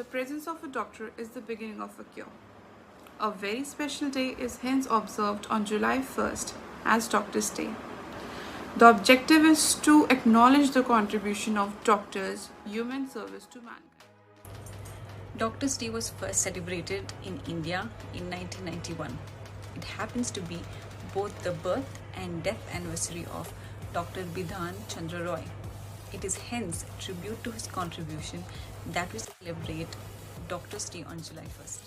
The presence of a doctor is the beginning of a cure. A very special day is hence observed on July 1st as Doctors' Day. The objective is to acknowledge the contribution of doctors' human service to mankind. Doctors' Day was first celebrated in India in 1991. It happens to be both the birth and death anniversary of Dr. Bidhan Chandra Roy. It is hence a tribute to his contribution that we celebrate Doctors' Day on July 1st.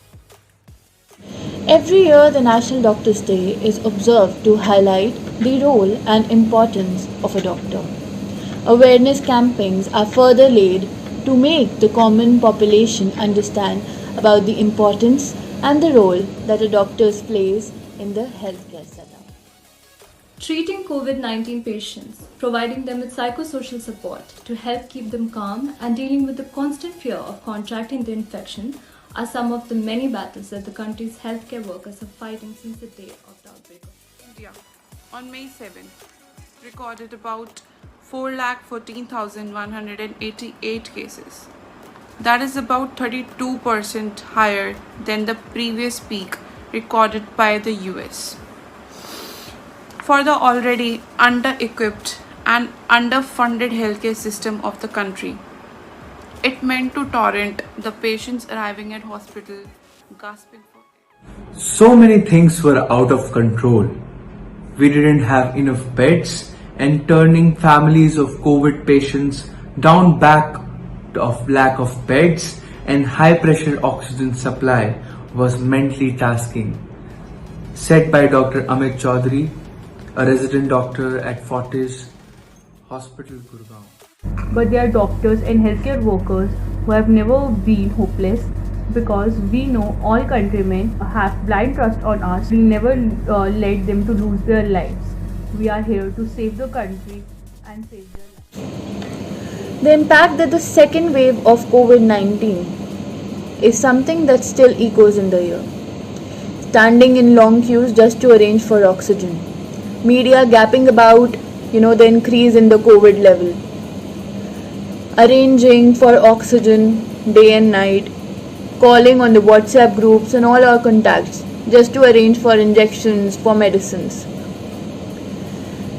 Every year, the National Doctors' Day is observed to highlight the role and importance of a doctor. Awareness campaigns are further laid to make the common population understand about the importance and the role that a doctor plays in the healthcare setup. Treating COVID-19 patients, providing them with psychosocial support to help keep them calm and dealing with the constant fear of contracting the infection are some of the many battles that the country's healthcare workers are fighting since the day of the outbreak. India, on May 7th, recorded about 4,14,188 cases. That is about 32% higher than the previous peak recorded by the US. For the already under-equipped and underfunded healthcare system of the country, it meant to torrent the patients arriving at hospital gasping for air. So many things were out of control. We didn't have enough beds, and turning families of COVID patients down back of lack of beds and high pressure oxygen supply was mentally tasking. Said by Dr. Amit Chaudhary, a resident doctor at Fortis Hospital, Gurgaon. But they are doctors and healthcare workers who have never been hopeless, because we know all countrymen have blind trust on us. We never let them to lose their lives. We are here to save the country and save their lives. The impact that the second wave of COVID-19 is something that still echoes in the air. Standing in long queues just to arrange for oxygen. Media gapping about, the increase in the COVID level. Arranging for oxygen day and night. Calling on the WhatsApp groups and all our contacts just to arrange for injections, for medicines.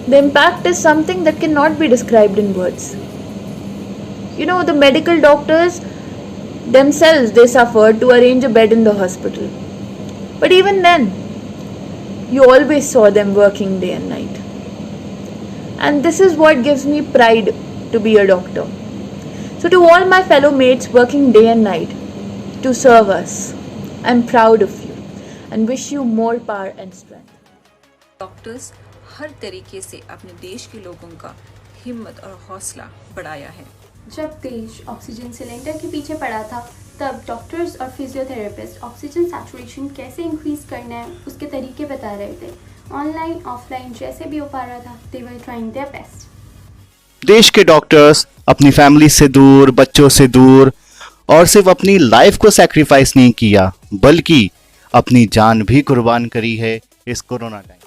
The impact is something that cannot be described in words. The medical doctors themselves, they suffered to arrange a bed in the hospital. But even then, you always saw them working day and night. And this is what gives me pride to be a doctor. So to all my fellow mates working day and night to serve us, I'm proud of you and wish you more power and strength. Doctors हर तरीके से अपने देश के लोगों का हिम्मत और हौसला बढ़ाया है। जब देश ऑक्सीजन सिलेंडर के पीछे पड़ा था, तब डॉक्टर्स और फिजियोथेरेपिस्ट ऑक्सीजन सैचुरेशन कैसे इंक्रीज करना है उसके तरीके बता रहे थे। ऑनलाइन ऑफलाइन जैसे भी हो पा रहा था, दे वर ट्राइंग देयर बेस्ट। देश के डॉक्टर्स अपनी फैमिली से दूर, बच्चों से दूर और सिर्फ अपनी लाइफ को सैक्रिफाइस नहीं किया, बल्कि अपनी जान भी कुर्बान करी है इस कोरोना टाइम।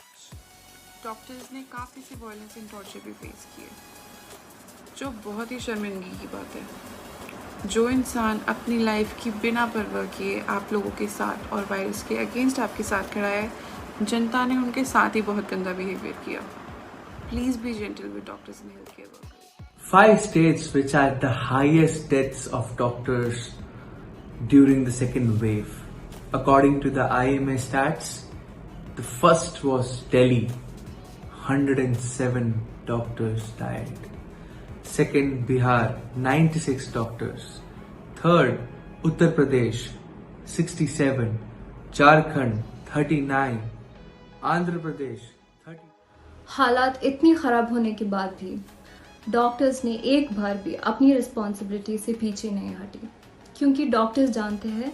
डॉक्टर्स ने काफ़ी सी वायलेंस एंड टॉर्चर भी फेस किए, जो बहुत ही शर्मिंदगी की बात है। जो इंसान अपनी लाइफ की बिना परवाह किए आप लोगों के साथ और वायरस के अगेंस्ट आपके साथ खड़ा है, जनता ने उनके साथ ही बहुत गंदा बिहेवियर किया। Please be gentle with doctors and health care workers. 5 states which had the highest deaths of doctors during the second wave. According to the IMA stats, the first was Delhi, 107 doctors died. Second, Bihar, 96 doctors. Third, Uttar Pradesh, 67. Jharkhand, 39. Andhra Pradesh, 30. हालात इतनी खराब होने के बाद भी doctors ने एक बार भी अपनी रिस्पॉन्सिबिलिटी से पीछे नहीं हटी, क्योंकि डॉक्टर्स जानते हैं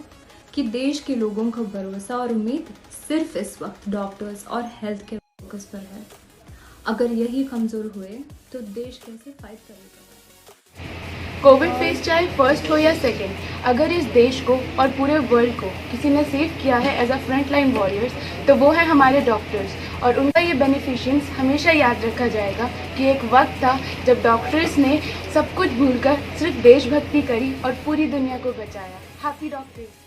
कि देश के लोगों का भरोसा और उम्मीद सिर्फ इस वक्त डॉक्टर्स और हेल्थ केयर वर्कर्स पर है। अगर यही कमज़ोर हुए तो देश कैसे फाइट करेगा? कोविड फेज चाहे फर्स्ट हो या सेकेंड, अगर इस देश को और पूरे वर्ल्ड को किसी ने सेव किया है as a front line warriors, तो वो है हमारे डॉक्टर्स। और उनका ये बेनिफिशियंस हमेशा याद रखा जाएगा कि एक वक्त था जब डॉक्टर्स ने सब कुछ भूलकर सिर्फ देशभक्ति करी और पूरी दुनिया को बचाया। Happy doctors day.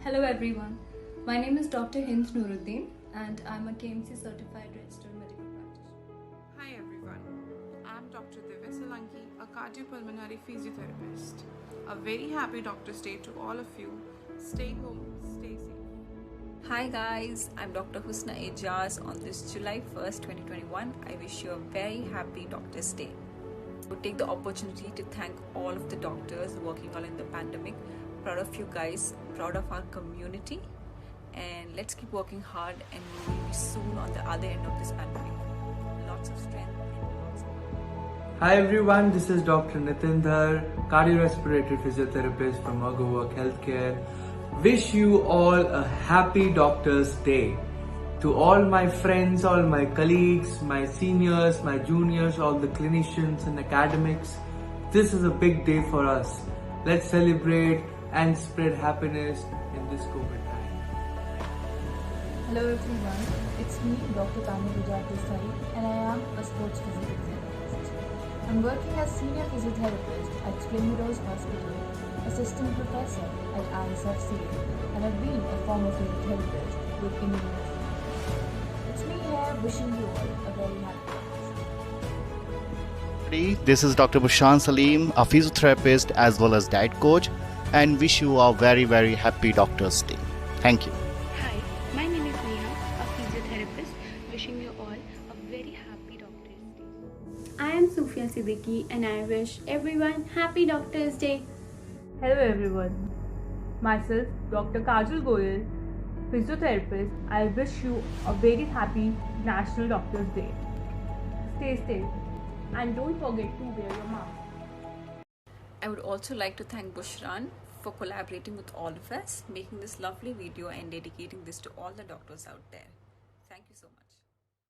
Hello everyone, my name is Dr. Hind Nuruddin and I'm a KMC certified registered medical practitioner. Hi everyone, I'm Dr. Divya Solanki, a cardiopulmonary physiotherapist. A very happy Doctor's Day to all of you. Stay home, stay safe. Hi guys, I'm Dr. Husna Ejaz. On this July 1st, 2021, I wish you a very happy Doctor's Day. I take the opportunity to thank all of the doctors working on in the pandemic. Proud of you guys, proud of our community, and let's keep working hard and we will be soon on the other end of this pandemic. Lots of strength and lots of... Hi everyone, this is Dr. Nitin Dhar, cardiorespiratory physiotherapist from Ergowork Healthcare. Wish you all a happy Doctor's Day. To all my friends, all my colleagues, my seniors, my juniors, all the clinicians and academics, this is a big day for us. Let's celebrate and spread happiness in this COVID time. Hello everyone, it's me Dr. Tanu Gujar Desai and I am a sports physiotherapist. I'm working as senior physiotherapist at Spring Meadows Hospital, assistant professor at ISFCA, and I've been a former physiotherapist with Indian National. It's me here wishing you all a very happy Doctor's Day. This is Dr. Bushan Salim, a physiotherapist as well as diet coach, and wish you a very, very happy Doctor's Day. Thank you. Hi, my name is Neha, a physiotherapist, wishing you all a very happy Doctor's Day. I am Sufia Siddiqui and I wish everyone happy Doctor's Day. Hello everyone. Myself, Dr. Kajal Goyal, physiotherapist. I wish you a very happy National Doctor's Day. Stay safe and don't forget to wear your mask. I would also like to thank Bushran for collaborating with all of us, making this lovely video and dedicating this to all the doctors out there. Thank you so much.